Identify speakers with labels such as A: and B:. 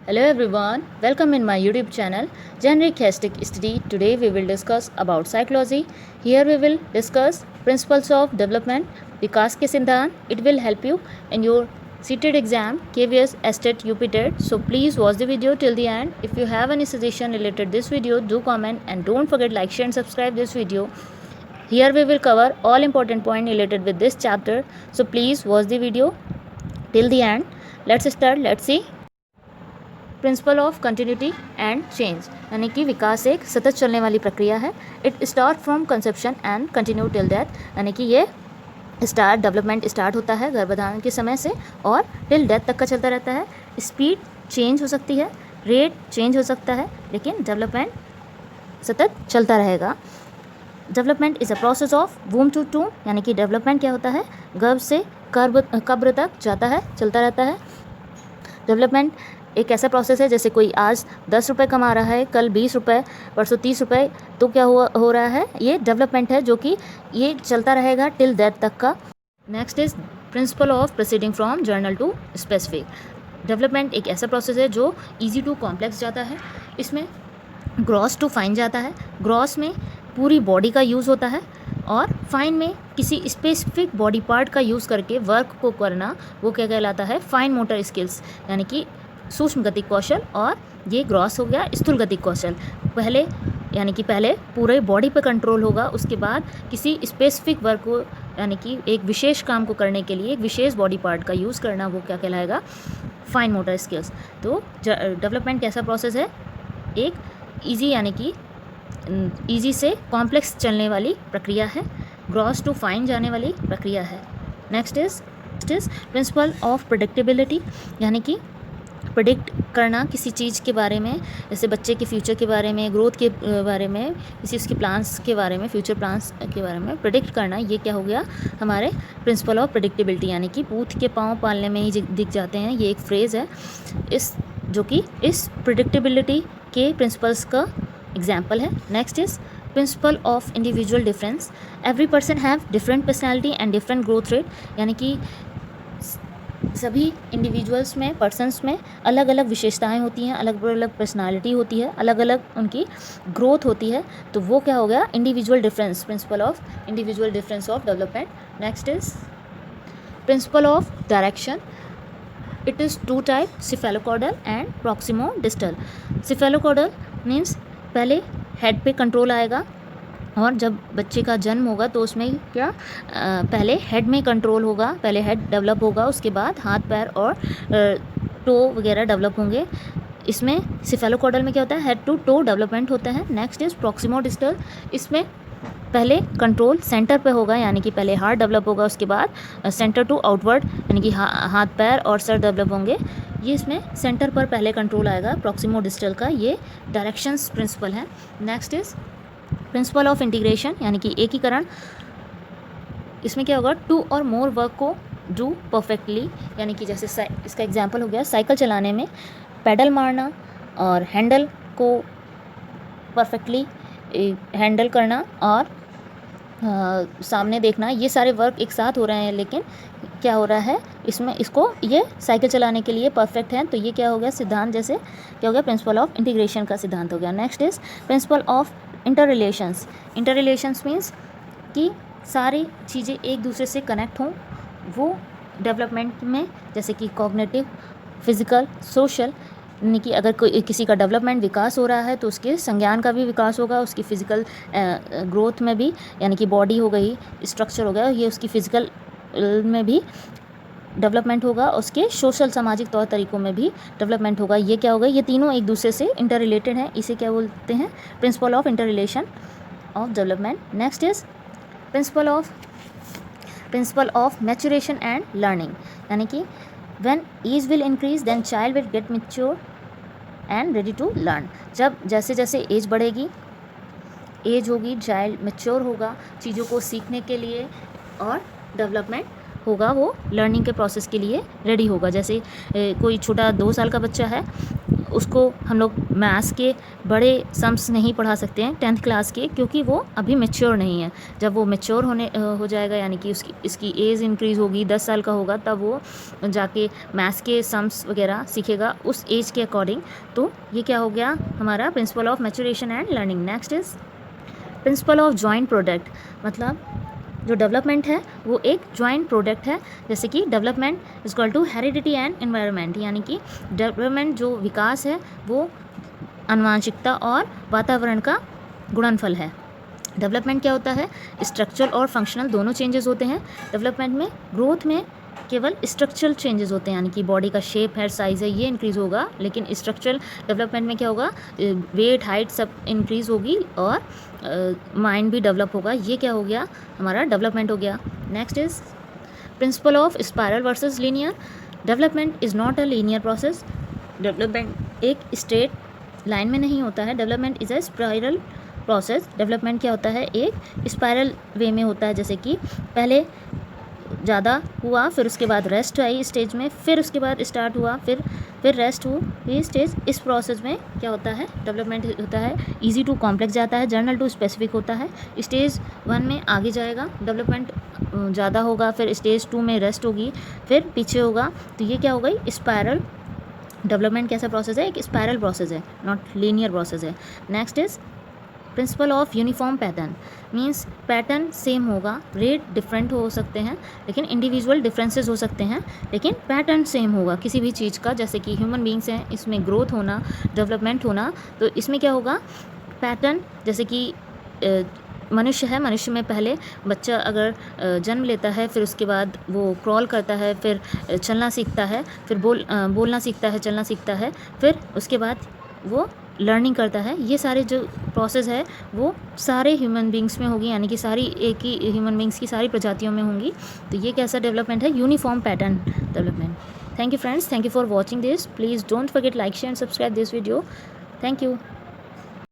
A: Hello everyone, welcome in my YouTube channel Generic Holistic Study. Today we will discuss about psychology. Here we will discuss principles of development, विकास के सिद्धांत. It will help you in your CTET exam, KVS, STET, UPTET. So please watch the video till the end. If you have any suggestion related this video, do comment and don't forget like, share and subscribe this video. Here we will cover all important points related with this chapter. So please watch the video till the end. Let's start. Let's see. Principle of continuity and change, यानी कि विकास एक सतत चलने वाली प्रक्रिया है. It start from conception and continue till death, यानी कि ये डेवलपमेंट स्टार्ट होता है गर्भधारण के समय से और टिल डेथ तक का चलता रहता है. स्पीड चेंज हो सकती है, रेट चेंज हो सकता है, लेकिन डेवलपमेंट सतत चलता रहेगा. Development is a process of womb to tomb, यानी कि डेवलपमेंट क्या होता है, गर्भ से कब्र तक जाता है, चलता रहता है. डेवलपमेंट एक ऐसा प्रोसेस है जैसे कोई आज 10 रुपये कमा रहा है, कल 20 रुपये, परसों 30 रुपये, तो क्या हो रहा है, ये डेवलपमेंट है जो कि ये चलता रहेगा टिल डेथ तक का. Next is principle of proceeding from general to specific. Development एक ऐसा प्रोसेस है जो इजी टू कॉम्प्लेक्स जाता है. इसमें ग्रॉस टू फाइन जाता है. ग्रॉस में पूरी बॉडी का यूज़ होता है और फाइन में किसी स्पेसिफिक बॉडी पार्ट का यूज़ करके वर्क को करना, वो क्या कहलाता है, फाइन मोटर स्किल्स, यानी कि सूक्ष्म गतिक कौशल. और ये ग्रॉस हो गया स्थूल गतिक कौशल. पहले पूरे बॉडी पर कंट्रोल होगा, उसके बाद किसी स्पेसिफिक वर्क को, यानी कि एक विशेष काम को करने के लिए एक विशेष बॉडी पार्ट का यूज़ करना, वो क्या कहलाएगा, फाइन मोटर स्किल्स. तो डेवलपमेंट कैसा प्रोसेस है, एक ईजी यानी कि ईजी से कॉम्प्लेक्स चलने वाली प्रक्रिया है, ग्रॉस टू फाइन जाने वाली प्रक्रिया है. Next is principle of predictability, यानी कि प्रेडिक्ट करना किसी चीज़ के बारे में, जैसे बच्चे के फ्यूचर के बारे में, ग्रोथ के बारे में, किसी उसके प्लान्स के बारे में, फ्यूचर प्लान्स के बारे में प्रेडिक्ट करना, ये क्या हो गया, हमारे प्रिंसिपल ऑफ प्रेडिक्टेबिलिटी. यानी कि पूत के पाँव पालने में ही दिख जाते हैं, ये एक फ्रेज़ है जो कि इस प्रेडिक्टेबिलिटी के प्रिंसिपल्स का एग्जाम्पल है. Next is principle of individual difference. Every person have different personality and different growth rate, यानी कि सभी इंडिविजुअल्स में, पर्सन्स में अलग अलग विशेषताएं होती हैं, अलग अलग पर्सनालिटी होती है, अलग अलग उनकी ग्रोथ होती है. तो वो क्या हो गया, individual difference, principle of individual difference of development. Next is principle of direction. It is two type, cephalocaudal and proximodistal. Cephalocaudal means पहले हेड पे कंट्रोल आएगा, और जब बच्चे का जन्म होगा तो उसमें क्या पहले हेड में कंट्रोल होगा, पहले हेड डेवलप होगा, उसके बाद हाथ पैर और टो वगैरह डेवलप होंगे. इसमें सिफेलोकॉर्डल में क्या होता है, हेड टू टो डेवलपमेंट होता है. Next is proximodistal. इसमें पहले कंट्रोल सेंटर पे होगा, यानी कि पहले हार्ट डेवलप होगा, उसके बाद सेंटर टू आउटवर्ड, यानी कि हाथ पैर और सर डेवलप होंगे. ये इसमें सेंटर पर पहले कंट्रोल आएगा प्रॉक्सिमोडिस्टल का. ये डायरेक्शंस प्रिंसिपल है. Next is principle of integration, यानी कि एकीकरण. इसमें क्या होगा, टू और मोर वर्क को डू परफेक्टली, यानी कि जैसे इसका एग्जांपल हो गया, साइकिल चलाने में पेडल मारना और हैंडल को परफेक्टली हैंडल करना और सामने देखना, ये सारे वर्क एक साथ हो रहे हैं, लेकिन क्या हो रहा है इसमें, इसको ये साइकिल चलाने के लिए परफेक्ट है. तो ये क्या हो गया, सिद्धांत जैसे क्या हो गया, प्रिंसिपल ऑफ इंटीग्रेशन का सिद्धांत हो गया. Next is principle of inter relations. Inter relations means कि सारी चीज़ें एक दूसरे से कनेक्ट हों, वो डेवलपमेंट में, जैसे कि कॉग्निटिव, फिजिकल, सोशल, यानी कि अगर कोई किसी का डेवलपमेंट विकास हो रहा है तो उसके संज्ञान का भी विकास होगा, उसकी फिजिकल ग्रोथ में भी, यानी कि बॉडी हो गई, स्ट्रक्चर हो गया, ये उसकी फिजिकल में भी डेवलपमेंट होगा, उसके सोशल सामाजिक तौर तरीक़ों में भी डेवलपमेंट होगा. ये क्या होगा, ये तीनों एक दूसरे से इंटर रिलेटेड हैं, इसे क्या बोलते हैं, principle of interrelation of development. Next is principle of maturation and learning, यानी कि when age will increase then child will get mature and ready to learn. जब जैसे जैसे एज बढ़ेगी, एज होगी, चाइल्ड मैच्योर होगा चीज़ों को सीखने के लिए, और डेवलपमेंट होगा, वो लर्निंग के प्रोसेस के लिए रेडी होगा. जैसे कोई छोटा 2 साल का बच्चा है, उसको हम लोग मैथ्स के बड़े सम्स नहीं पढ़ा सकते हैं 10th क्लास के, क्योंकि वो अभी मैच्योर नहीं है। जब वो मैच्योर हो जाएगा, यानी कि इसकी एज इंक्रीज़ होगी, 10 साल का होगा, तब वो जाके मैथ्स के सम्स वगैरह सीखेगा उस एज के अकॉर्डिंग। तो ये क्या हो गया हमारा principal of maturation and learning. Next is principle of joint product, मतलब जो डेवलपमेंट है वो एक जॉइंट प्रोडक्ट है। जैसे कि development is equal to heredity and environment, यानी कि डेवलपमेंट जो विकास है वो आनुवांशिकता और वातावरण का गुणनफल है। डेवलपमेंट क्या होता है, स्ट्रक्चरल और फंक्शनल दोनों चेंजेस होते हैं। डेवलपमेंट में ग्रोथ में केवल स्ट्रक्चरल चेंजेस होते हैं, यानी कि बॉडी का शेप है, साइज़ है, ये इंक्रीज़ होगा। लेकिन स्ट्रक्चरल डेवलपमेंट में क्या होगा, वेट, हाइट सब इंक्रीज़ होगी और माइंड भी डेवलप होगा। ये क्या हो गया हमारा डेवलपमेंट हो गया। Next is principle of spiral versus linear. Development is not a linear process. Development एक स्ट्रेट लाइन में नहीं होता है, development is a spiral process. Development क्या होता है, एक स्पायरल वे में होता है। जैसे कि पहले ज़्यादा हुआ, फिर उसके बाद रेस्ट आई स्टेज में, फिर उसके बाद स्टार्ट हुआ, फिर रेस्ट हुई स्टेज। इस प्रोसेस में क्या होता है, डेवलपमेंट होता है इजी टू कॉम्प्लेक्स जाता है, जर्नल टू स्पेसिफिक होता है। स्टेज 1 में आगे जाएगा, डेवलपमेंट ज़्यादा होगा, फिर स्टेज 2 में रेस्ट होगी, फिर पीछे होगा। तो ये क्या हो गई स्पायरल। डेवलपमेंट कैसा प्रोसेस है, एक स्पायरल प्रोसेस है, नॉट लीनियर प्रोसेस है। Next is principle of uniform pattern, means pattern same होगा, रेट डिफरेंट हो सकते हैं, लेकिन इंडिविजुअल डिफरेंसेस हो सकते हैं, लेकिन पैटर्न सेम होगा किसी भी चीज़ का। जैसे कि ह्यूमन बींग्स हैं, इसमें ग्रोथ होना, डेवलपमेंट होना, तो इसमें क्या होगा पैटर्न। जैसे कि मनुष्य है, मनुष्य में पहले बच्चा अगर जन्म लेता है, फिर उसके बाद वो क्रॉल करता है, फिर चलना सीखता है, फिर बोलना सीखता है, चलना सीखता है, फिर उसके बाद वो लर्निंग करता है। ये सारे जो प्रोसेस है वो सारे ह्यूमन बींग्स में होगी, यानी कि सारी एक ही ह्यूमन बींग्स की सारी प्रजातियों में होंगी। तो ये कैसा डेवलपमेंट है, uniform pattern development. Thank you friends, thank you for watching this. Please don't forget like, share and subscribe this video. Thank you.